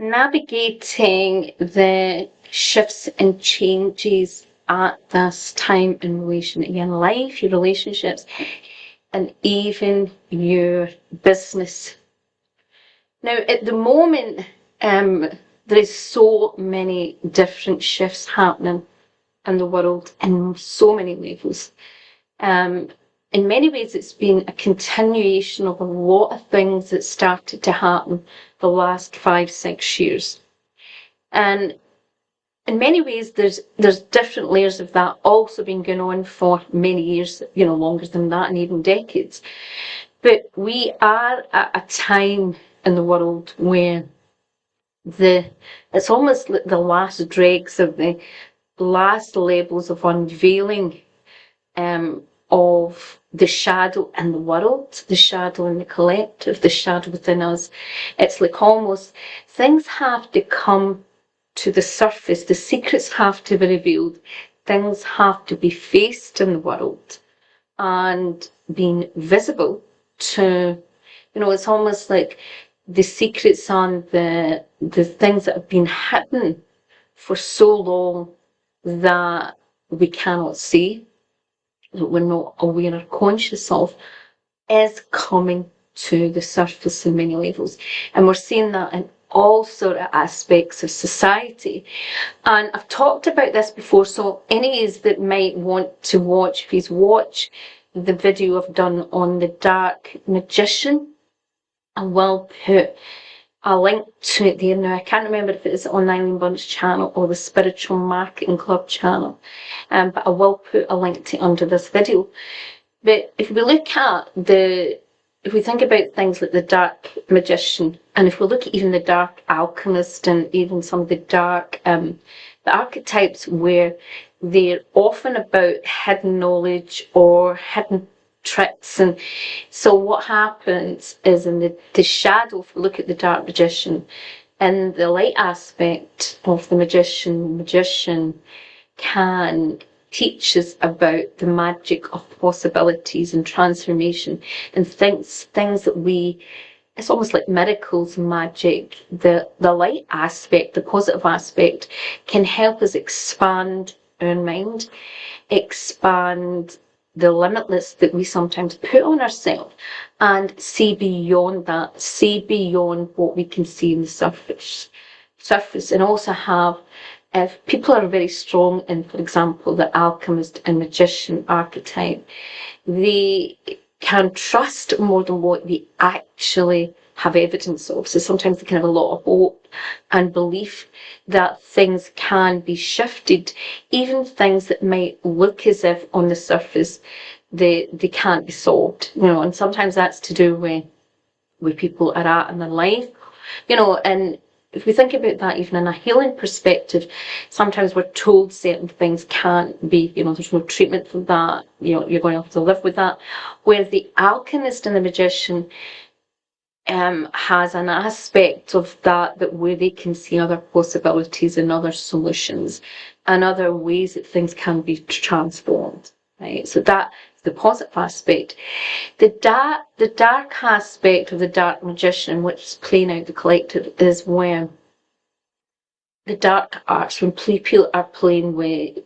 navigating the shifts and changes at this time in relation to your life, your relationships, and even your business. Now, at the moment, there is so many different shifts happening in the world in so many levels. In many ways, it's been a continuation of a lot of things that started to happen the last 5-6 years. And in many ways, there's different layers of that also been going on for many years, longer than that, and even decades. But we are at a time in the world where it's almost like the last dregs of the last levels of unveiling of the shadow in the world, the shadow in the collective, the shadow within us. It's like almost things have to come to the surface, the secrets have to be revealed, things have to be faced in the world and being visible to, it's almost like the secrets and the things that have been hidden for so long that we cannot see, that we're not aware or conscious of, is coming to the surface in many levels. And we're seeing that in all sort of aspects of society. And I've talked about this before, so any of you that might want to watch, please watch the video I've done on the Dark Magician. I will put a link to it there now. I can't remember if it's on Eileen Bunn's channel or the Spiritual Marketing Club channel, but I will put a link to it under this video. But if we look at if we think about things like the Dark Magician, and if we look at even the Dark Alchemist and even some of the dark, the archetypes where they're often about hidden knowledge or hidden tricks. And so what happens is in the shadow, if we look at the Dark Magician, in the light aspect of the magician can teach us about the magic of possibilities and transformation and things that it's almost like miracles, magic. The light aspect, the positive aspect, can help us expand our mind, expand the limitless that we sometimes put on ourselves, and see beyond that, see beyond what we can see in the surface, and also have, if people are very strong in, for example, the alchemist and magician archetype, they can trust more than what they actually have evidence of. So sometimes they can have a lot of hope and belief that things can be shifted, even things that might look as if on the surface they can't be solved. And sometimes that's to do with where people are at in their life, and if we think about that even in a healing perspective, sometimes we're told certain things can't be, there's no treatment for that, you're going to have to live with that. Where the alchemist and the magician has an aspect of that where they can see other possibilities and other solutions and other ways that things can be transformed, right? So that's the positive aspect. The dark aspect of the Dark Magician, which is playing out the collective, is when the dark arts, when people are playing with,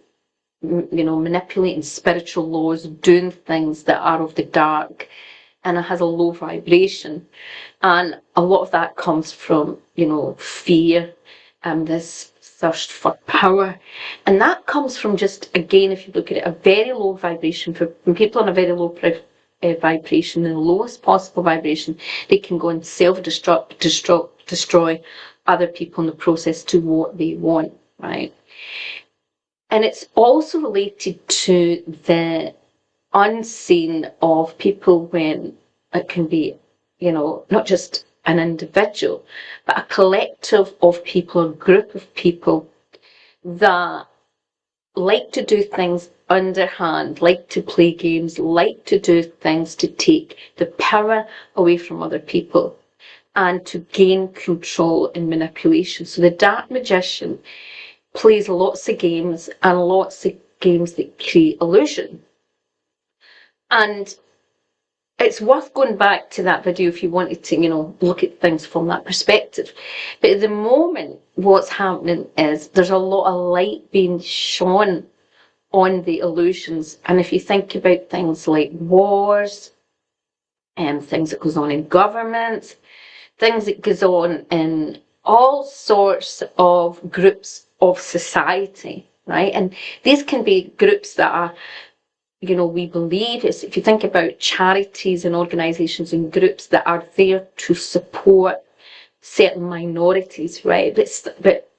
manipulating spiritual laws, doing things that are of the dark, and it has a low vibration. And a lot of that comes from, fear and this thirst for power. And that comes from just, again, if you look at it, a very low vibration. When people on a very low vibration, the lowest possible vibration, they can go and self-destruct, destroy other people in the process to what they want, right? And it's also related to the unseen of people when it can be, not just an individual, but a collective of people, a group of people that like to do things underhand, like to play games, like to do things to take the power away from other people and to gain control and manipulation. So the Dark Magician plays lots of games, and lots of games that create illusion. And it's worth going back to that video if you wanted to, look at things from that perspective. But at the moment, what's happening is there's a lot of light being shone on the illusions. And if you think about things like wars, and things that goes on in governments, things that goes on in all sorts of groups of society, right? And these can be groups that are, we believe is, if you think about charities and organisations and groups that are there to support certain minorities, right? But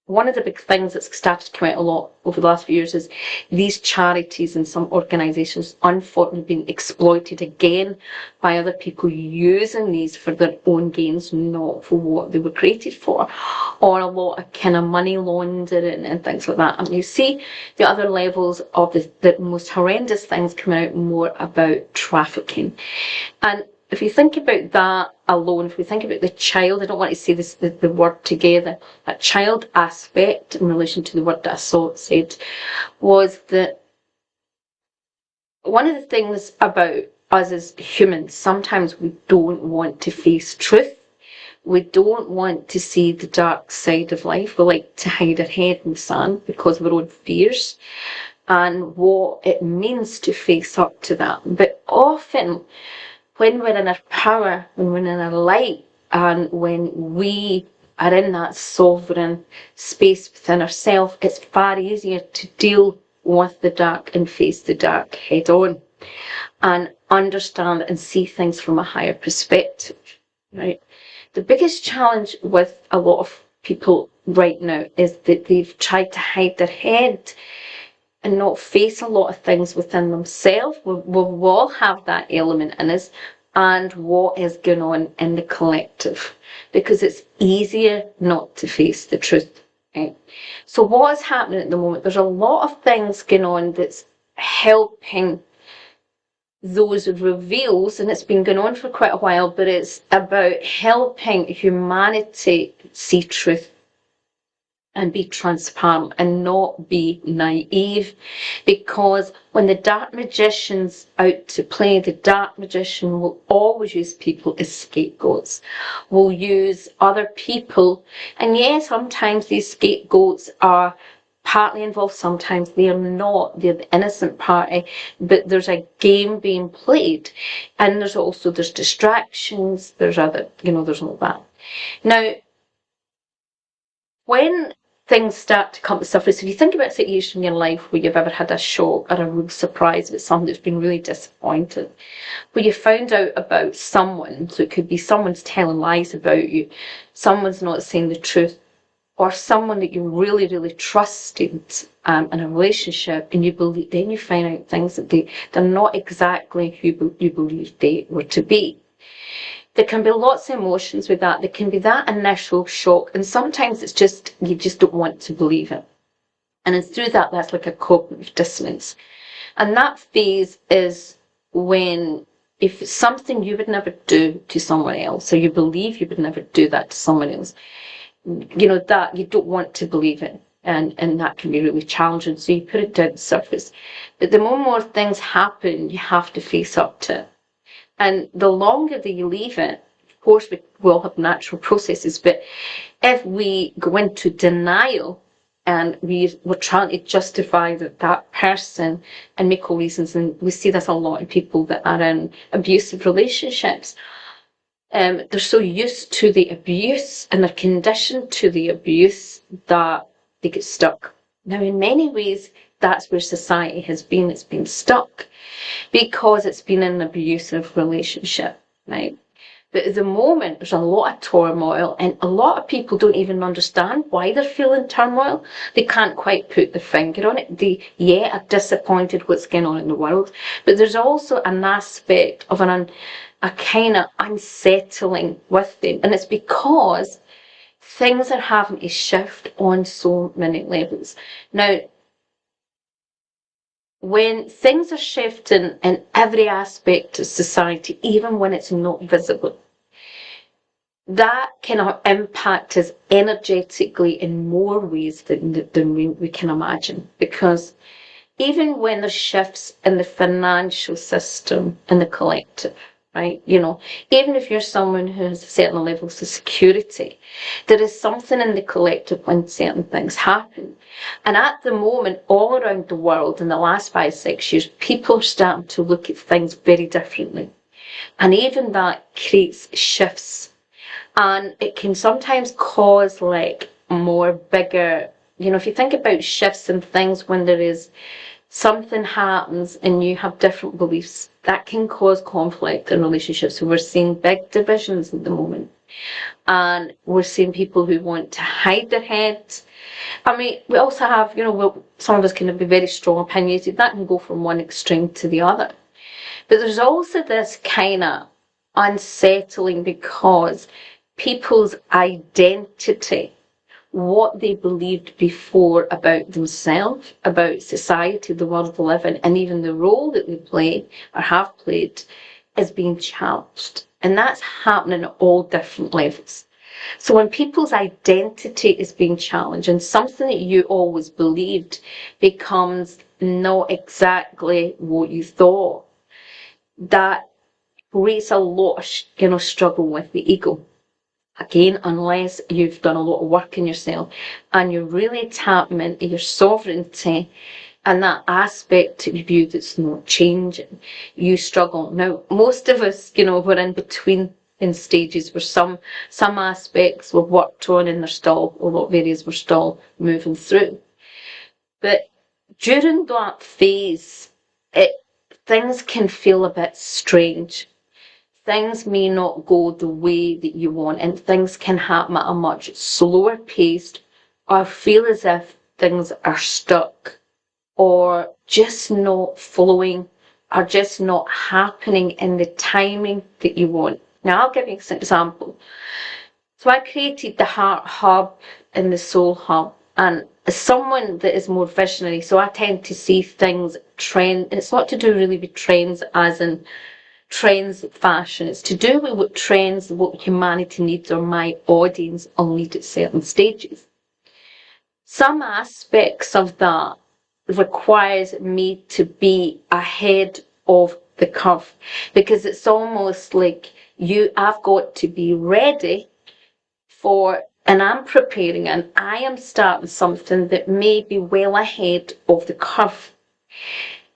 one of the big things that's started to come out a lot over the last few years is these charities and some organisations unfortunately being exploited again by other people using these for their own gains, not for what they were created for, or a lot of kind of money laundering and things like that. And you see the other levels of the most horrendous things coming out more about trafficking. And if you think about that alone, if we think about the child, I don't want to say this the word together, that child aspect in relation to the word that I said, was that one of the things about us as humans, sometimes we don't want to face truth. We don't want to see the dark side of life. We like to hide our head in the sand because of our own fears and what it means to face up to that. But often, when we're in our power, when we're in our light, and when we are in that sovereign space within ourselves, it's far easier to deal with the dark and face the dark head on and understand and see things from a higher perspective, right? The biggest challenge with a lot of people right now is that they've tried to hide their head and not face a lot of things within themselves. We'll all have that element in us, and what is going on in the collective, because it's easier not to face the truth. Right? So what is happening at the moment? There's a lot of things going on that's helping those reveals, and it's been going on for quite a while, but it's about helping humanity see truth and be transparent and not be naive, because when the dark magician's out to play, the dark magician will always use people as scapegoats, will use other people, and yes, sometimes these scapegoats are partly involved, sometimes they are not, they're the innocent party, but there's a game being played, and there's distractions, there's there's all that. Now, when things start to come to surface, if you think about a situation in your life where you've ever had a shock or a real surprise with something that's been really disappointing, where you found out about someone, so it could be someone's telling lies about you, someone's not saying the truth, or someone that you really, really trusted in a relationship, and then you find out things that they're not exactly who you believed they were to be. There can be lots of emotions with that. There can be that initial shock, and sometimes it's just, you just don't want to believe it. And through that, that's like a cognitive dissonance. And that phase is when, if it's something you would never do to someone else, or you believe you would never do that to someone else, that you don't want to believe it. And that can be really challenging. So you put it down the surface. But the more things happen, you have to face up to it. And the longer that you leave it, of course, we will have natural processes, but if we go into denial and we're trying to justify that person and make all reasons, and we see this a lot in people that are in abusive relationships, they're so used to the abuse and they're conditioned to the abuse that they get stuck. Now, in many ways, that's where society has been. It's been stuck because it's been an abusive relationship, right? But at the moment, there's a lot of turmoil, and a lot of people don't even understand why they're feeling turmoil. They can't quite put the finger on it. They, are disappointed what's going on in the world, but there's also an aspect of a kind of unsettling with them, and it's because things are having to shift on so many levels. Now, when things are shifting in every aspect of society, even when it's not visible, that can impact us energetically in more ways than we can imagine. Because even when there's shifts in the financial system and the collective, right? Even if you're someone who has certain levels of security, there is something in the collective when certain things happen. And at the moment, all around the world in the last 5-6 years, people are starting to look at things very differently. And even that creates shifts. And it can sometimes cause like more bigger, if you think about shifts and things when there is something happens and you have different beliefs, that can cause conflict in relationships. So we're seeing big divisions at the moment. And we're seeing people who want to hide their heads. I mean, we also have, some of us can be very strong opinionated. That can go from one extreme to the other. But there's also this kind of unsettling because people's identity, what they believed before about themselves, about society, the world they live in, and even the role that they play or have played, is being challenged. And that's happening at all different levels. So when people's identity is being challenged and something that you always believed becomes not exactly what you thought, that creates a lot of, struggle with the ego. Again, unless you've done a lot of work in yourself and you're really tapping into your sovereignty and that aspect of you that's not changing, you struggle. Now, most of us, we're in between in stages where some aspects were worked on and there's still a lot of areas we're still moving through. But during that phase, things can feel a bit strange. Things may not go the way that you want, and things can happen at a much slower pace, or feel as if things are stuck, or just not flowing, or just not happening in the timing that you want. Now, I'll give you an example. So I created the Heart Hub and the Soul Hub, and as someone that is more visionary, so I tend to see things trend. It's not to do really with trends as in trends fashion. It's to do with what trends, what humanity needs or my audience will need at certain stages. Some aspects of that requires me to be ahead of the curve because it's almost like I've got to be ready and I'm preparing and I am starting something that may be well ahead of the curve.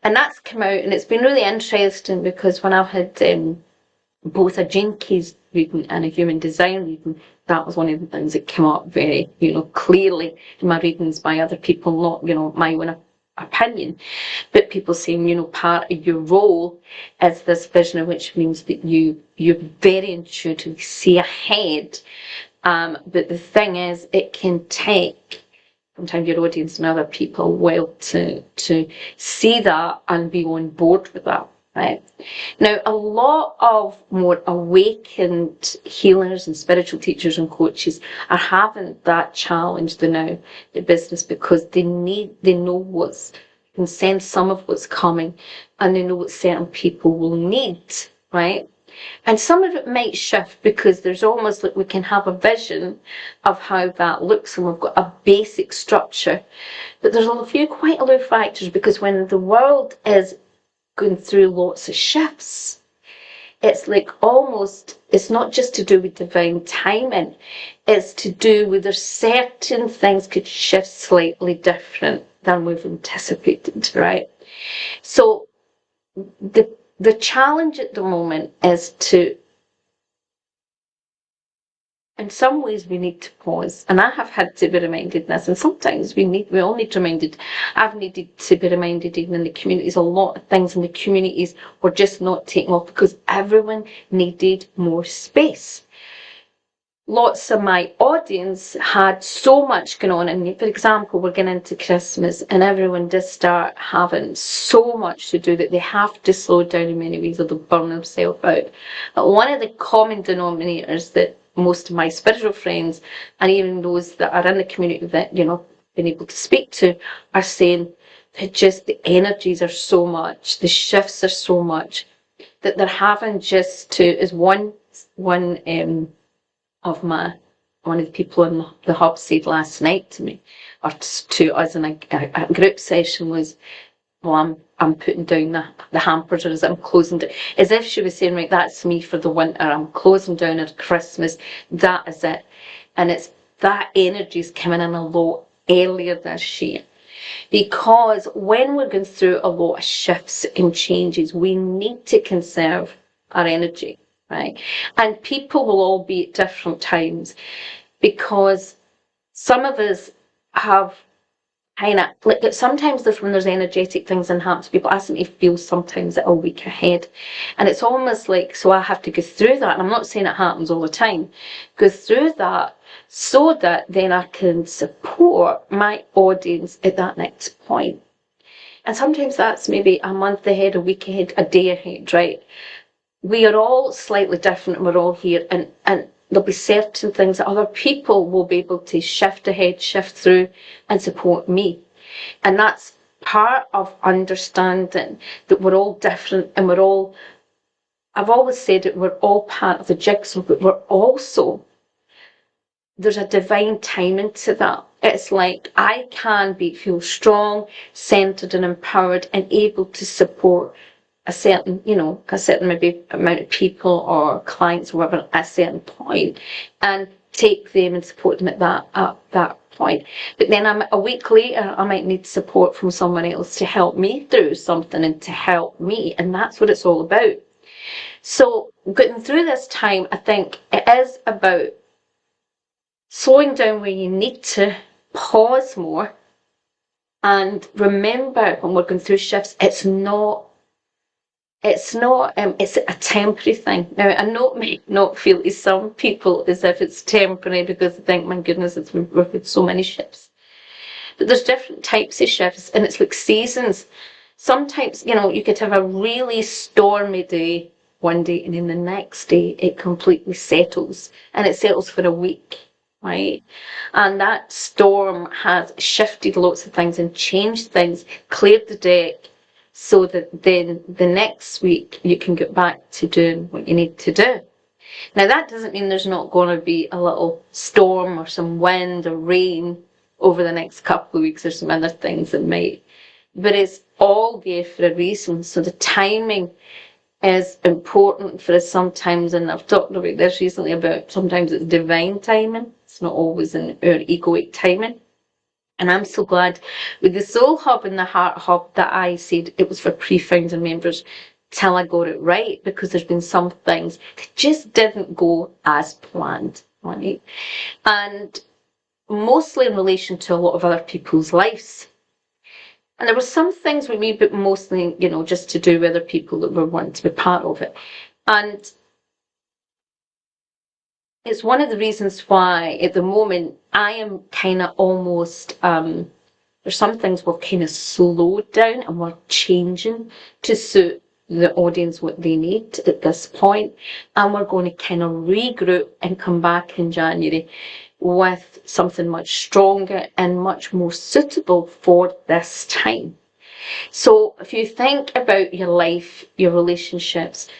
And that's come out and it's been really interesting because when I've had both a Gene Keys reading and a human design reading, that was one of the things that came up very, clearly in my readings by other people, not, my own opinion, but people saying, part of your role is this vision, which means that you very intuitively see ahead. But the thing is, it can take sometimes your audience and other people well to see that and be on board with that. Right. Now, a lot of more awakened healers and spiritual teachers and coaches are having that challenge now, the business, because they know can sense some of what's coming and they know what certain people will need, right? And some of it might shift because there's almost like we can have a vision of how that looks and we've got a basic structure. But there's quite a lot of factors because when the world is going through lots of shifts, it's like it's not just to do with divine timing, it's to do with there's certain things could shift slightly different than we've anticipated, right? So the challenge at the moment is in some ways we need to pause, and I have had to be reminded this, and sometimes we all need reminded. I've needed to be reminded even in the communities, a lot of things in the communities were just not taking off because everyone needed more space. Lots of my audience had so much going on, and for example, we're getting into Christmas and everyone does start having so much to do that they have to slow down in many ways or they'll burn themselves out. But one of the common denominators that most of my spiritual friends and even those that are in the community that, been able to speak to are saying that just the energies are so much, the shifts are so much that they're having just to, as one of one of the people in the hub said last night to me, or to us in a group session was, well, I'm putting down the hampers, or as I'm closing down, as if she was saying, right, that's me for the winter, I'm closing down at Christmas, that is it. And it's that energy's coming in a lot earlier this year. Because when we're going through a lot of shifts and changes, we need to conserve our energy, right? And people will all be at different times, because some of us have kind of, like, sometimes when there's energetic things that happen to people, I seem to feel sometimes a week ahead. And it's almost like, so I have to go through that. And I'm not saying it happens all the time. Go through that so that then I can support my audience at that next point. And sometimes that's maybe a month ahead, a week ahead, a day ahead, right? We are all slightly different, and we're all here, and there'll be certain things that other people will be able to shift ahead, shift through, and support me. And that's part of understanding that we're all different, and I've always said that we're all part of the jigsaw, but we're also, there's a divine timing to that. It's like I can feel strong, centered and empowered, and able to support a certain maybe amount of people or clients or whatever at a certain point, and take them and support them at that point. But then a week later, I might need support from someone else to help me through something and to help me, and that's what it's all about. So getting through this time, I think it is about slowing down where you need to, pause more, and remember when we're going through shifts, it's a temporary thing. Now, I know it may not feel to some people as if it's temporary, because they think, my goodness, we've had so many shifts. But there's different types of shifts, and it's like seasons. Sometimes, you could have a really stormy day one day, and then the next day it completely settles, and it settles for a week, right? And that storm has shifted lots of things and changed things, cleared the deck, so that then the next week you can get back to doing what you need to do. Now, that doesn't mean there's not going to be a little storm or some wind or rain over the next couple of weeks, or some other things that might, but it's all there for a reason. So the timing is important for us sometimes, and I've talked about this recently, about sometimes it's divine timing. It's not always in our egoic timing. And I'm so glad with the Soul Hub and the Heart Hub that I said it was for pre-founder members till I got it right, because there's been some things that just didn't go as planned, right? And mostly in relation to a lot of other people's lives. And there were some things with me, but mostly, just to do with other people that were wanting to be part of it. And it's one of the reasons why at the moment I am kind of almost, there's some things we've kind of slowed down, and we're changing to suit the audience what they need at this point. And we're going to kind of regroup and come back in January with something much stronger and much more suitable for this time. So if you think about your life, your relationships,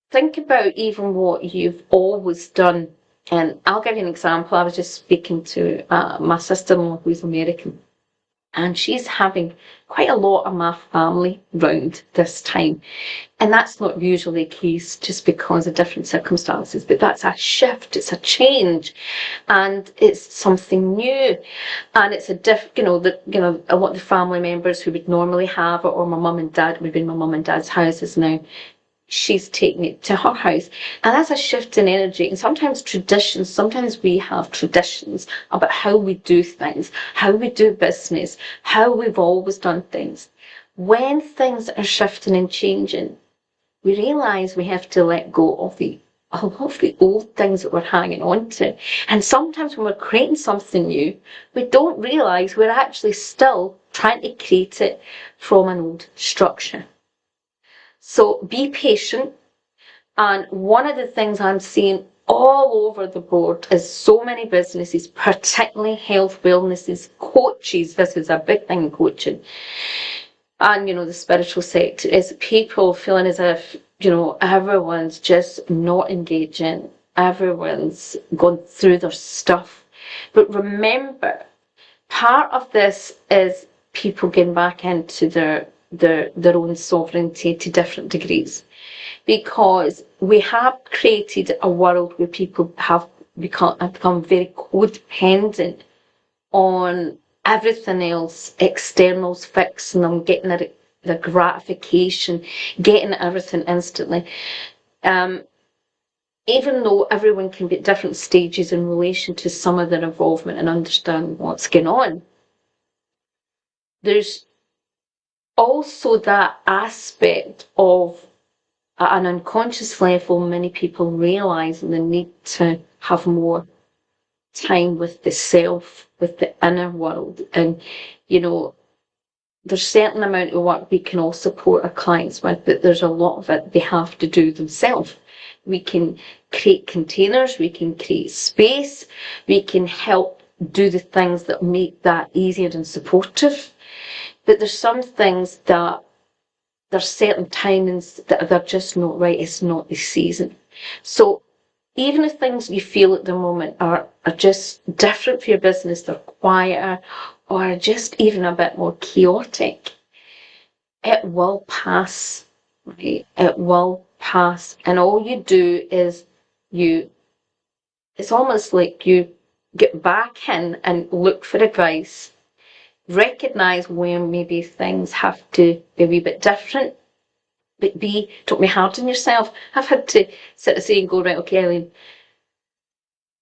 think about even what you've always done. And I'll give you an example. I was just speaking to my sister-in-law, who's American, and she's having quite a lot of my family round this time. And that's not usually the case, just because of different circumstances, but that's a shift, it's a change, and it's something new. And it's a lot of the family members who would normally have it, or my mum and dad, we've been my mum and dad's houses now, she's taking it to her house. And that's a shift in energy. And sometimes we have traditions about how we do things, how we do business, how we've always done things. When things are shifting and changing, we realise we have to let go of a lot of the old things that we're hanging on to. And sometimes when we're creating something new, we don't realise we're actually still trying to create it from an old structure. So be patient. And one of the things I'm seeing all over the board is so many businesses, particularly health, wellnesses, coaches, this is a big thing in coaching, and the spiritual sector, is people feeling as if everyone's just not engaging, everyone's gone through their stuff. But remember, part of this is people getting back into their own sovereignty to different degrees, because we have created a world where people have become very codependent on everything else, externals, fixing them, getting the gratification, getting everything instantly. Even though everyone can be at different stages in relation to some of their involvement and understand what's going on, there's also that aspect of, at an unconscious level, many people realising the need to have more time with the self, with the inner world. And, there's a certain amount of work we can all support our clients with, but there's a lot of it they have to do themselves. We can create containers, we can create space, we can help do the things that make that easier and supportive. But there's some things that there's certain timings that they're just not right. It's not the season. So even if things you feel at the moment are just different for your business, they're quieter, or just even a bit more chaotic, it will pass, right? It will pass. And all you do is it's almost like you get back in and look for advice, recognize when maybe things have to be a wee bit different, but B, don't be hard on yourself. I've had to sit and say and go, right, okay, Eileen,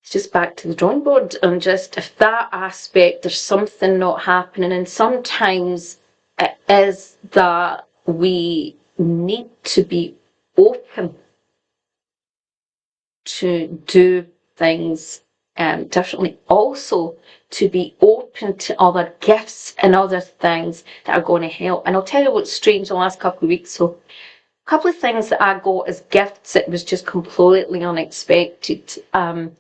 it's just back to the drawing board. And just, if that aspect, there's something not happening, and sometimes it is that we need to be open to do things differently. Also, to be open to other gifts and other things that are going to help. And I'll tell you what's strange the last couple of weeks. So, a couple of things that I got as gifts, it was just completely unexpected. And,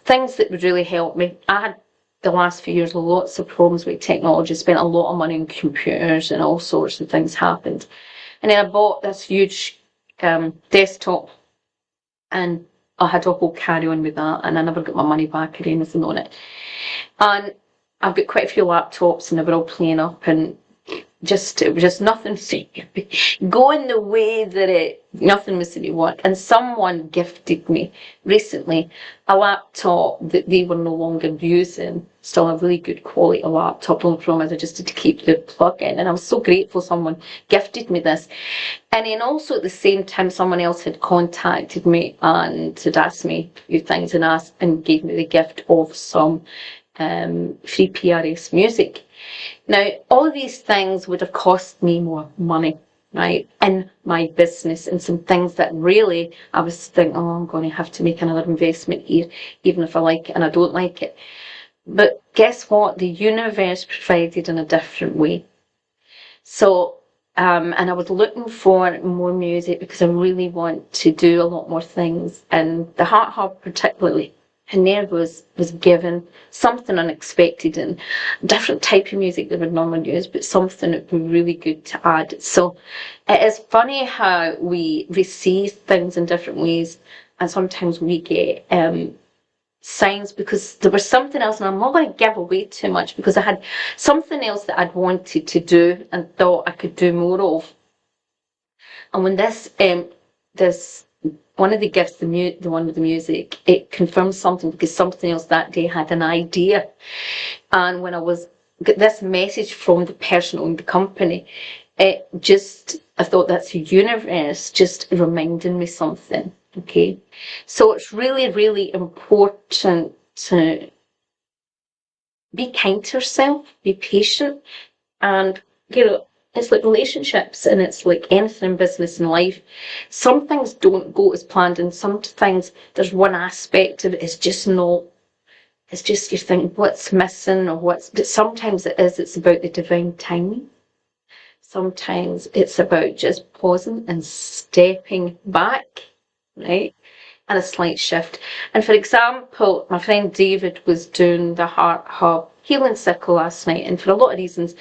things that would really help me. I had the last few years lots of problems with technology, spent a lot of money on computers, and all sorts of things happened. And then I bought this huge desktop, and I had a whole carry on with that, and I never got my money back or anything on it. And I've got quite a few laptops, and they were all playing up, and it was just nothing going the way that nothing was to work. And someone gifted me recently a laptop that they were no longer using, still a really good quality laptop. Only problem is I just had to keep the plug in, and I was so grateful someone gifted me this. And then also at the same time, someone else had contacted me and had asked me a few things, and gave me the gift of some free PRS music. Now, all of these things would have cost me more money, right, in my business, and some things that really I was thinking, I'm going to have to make another investment here, even if I like it and I don't like it. But guess what? The universe provided in a different way. So, and I was looking for more music because I really want to do a lot more things, and the Heart Hub particularly. And there was given something unexpected and different type of music they would normally use, but something that would be really good to add. So it is funny how we receive things in different ways, and sometimes we get signs, because there was something else, and I'm not going to give away too much because I had something else that I'd wanted to do and thought I could do more of. And when this one of the gifts, the one with the music, it confirmed something, because something else that day had an idea. And when I got this message from the person owning the company, I thought that's the universe just reminding me something. Okay, so it's really, really important to be kind to yourself, be patient, and it's like relationships, and it's like anything in business and life. Some things don't go as planned, and some things, there's one aspect of it is just not, it's just you think what's missing or but sometimes it's about the divine timing. Sometimes it's about just pausing and stepping back, right? And a slight shift. And for example, my friend David was doing the Heart Hub Healing Circle last night, and for a lot of reasons,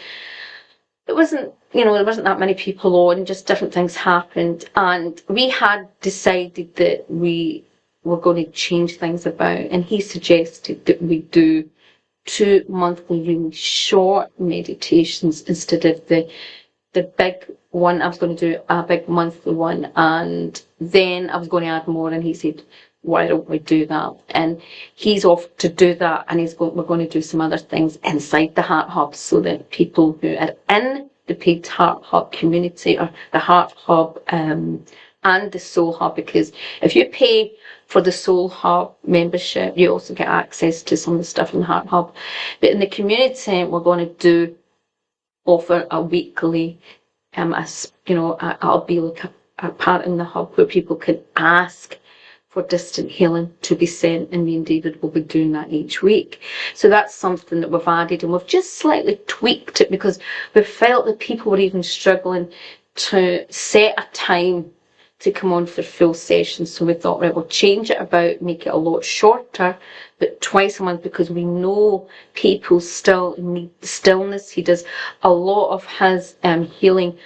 there wasn't that many people on, just different things happened. And we had decided that we were going to change things about, and he suggested that we do 2 monthly really short meditations instead of the big one. I was going to do a big monthly one, and then I was going to add more, and he said, why don't we do that? And he's off to do that, and we're going to do some other things inside the Heart Hub so that people who are in the paid Heart Hub community, or the Heart Hub and the Soul Hub, because if you pay for the Soul Hub membership, you also get access to some of the stuff in the Heart Hub. But in the community, we're going to offer a weekly, I'll be like a part in the hub where people can ask for distant healing to be sent, and me and David will be doing that each week. So that's something that we've added, and we've just slightly tweaked it because we felt that people were even struggling to set a time to come on for full sessions. So we thought, right, we'll change it about, make it a lot shorter, but twice a month, because we know people still need stillness. He does a lot of his healing.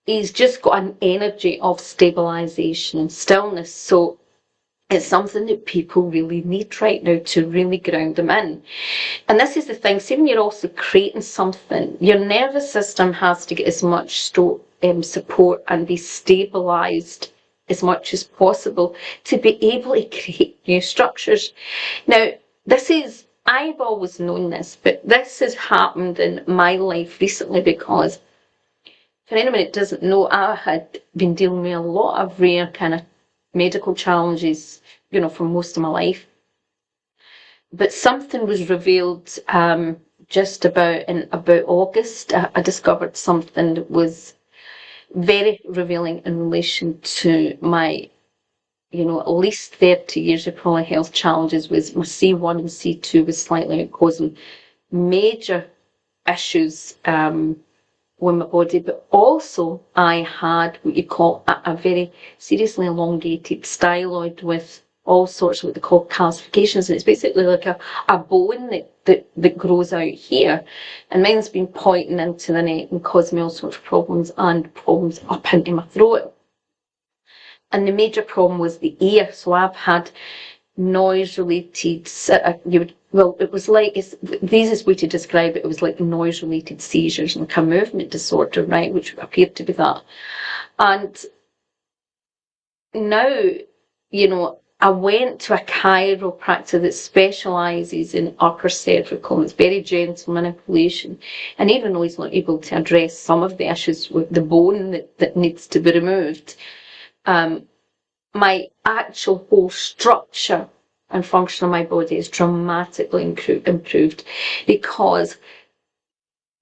He's just got an energy of stabilization and stillness. So it's something that people really need right now to really ground them in. And this is the thing, see, when you're also creating something, your nervous system has to get as much support and be stabilized as much as possible to be able to create new structures. Now, I've always known this, but this has happened in my life recently, because for anyone that doesn't know, I had been dealing with a lot of rare kind of medical challenges, for most of my life. But something was revealed just about August. I discovered something that was very revealing in relation to my, at least 30 years of probably health challenges. Was my C1 and C2 was slightly causing major issues with my body, but also I had what you call a very seriously elongated styloid with all sorts of what they call calcifications, and it's basically like a bone that grows out here, and mine's been pointing into the neck and causing me all sorts of problems, and problems up into my throat. And the major problem was the ear, so I've had noise-related, it was like, the easiest way to describe it, it was like noise-related seizures, like a movement disorder, right, which appeared to be that. And now, I went to a chiropractor that specialises in upper cervical. It's very gentle manipulation. And even though he's not able to address some of the issues with the bone that needs to be removed, my actual whole structure and function of my body is dramatically improved, because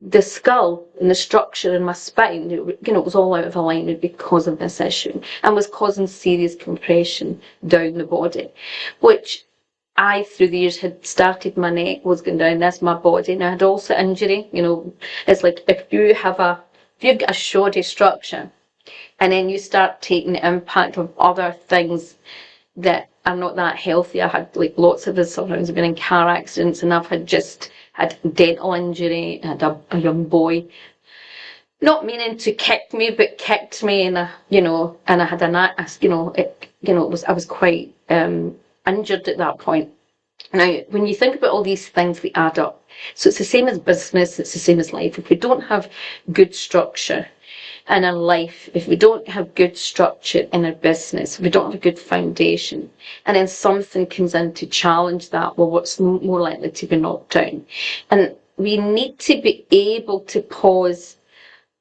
the skull and the structure in my spine, it was all out of alignment because of this issue, and was causing serious compression down the body, which I, through the years, had started. My neck was going down, that's my body. Now I had also injury, it's like if you've got a shoddy structure, and then you start taking the impact of other things that are not that healthy. I had lots of this, sometimes I've been in car accidents, and I've had dental injury. I had a young boy, not meaning to kick me, but kicked me, and I had I was quite injured at that point. Now, when you think about all these things, they add up. So it's the same as business, it's the same as life. If we don't have good structure in our life, if we don't have good structure in our business, if we don't have a good foundation, and then something comes in to challenge that, well, what's more likely to be knocked down? And we need to be able to pause,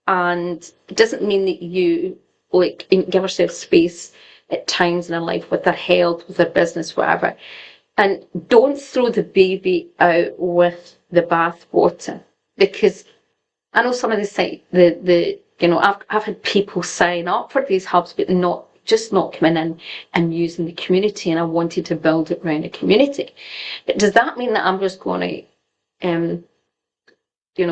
and it doesn't mean that you give ourselves space at times in our life with our health, with our business, whatever, and don't throw the baby out with the bathwater, because I know some of I've had people sign up for these hubs, but not coming in and using the community, and I wanted to build it around a community. But does that mean that I'm just going to,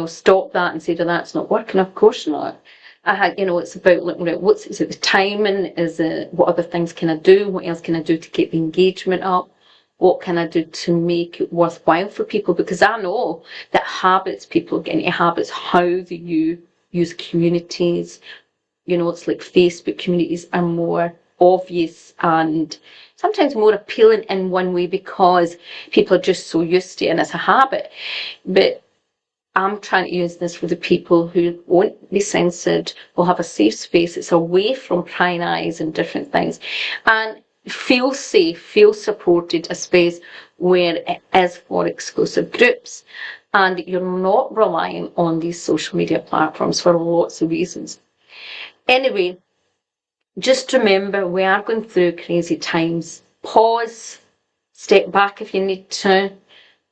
stop that and say that that's not working? Of course not. It's about looking at is it the timing? Is it what other things can I do? What else can I do to get the engagement up? What can I do to make it worthwhile for people? Because I know that people get into habits, how do you use communities? It's like Facebook communities are more obvious and sometimes more appealing in one way because people are just so used to it and it's a habit. But I'm trying to use this for the people who won't be censored, will have a safe space. It's away from prying eyes and different things. And feel safe, feel supported, a space where it is for exclusive groups. And you're not relying on these social media platforms for lots of reasons. Anyway, just remember we are going through crazy times. Pause, step back if you need to,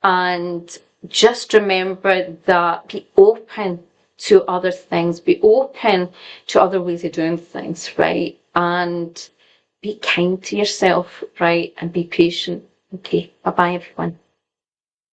and just remember that be open to other things, be open to other ways of doing things, right? And be kind to yourself, right? And be patient. Okay, bye-bye everyone.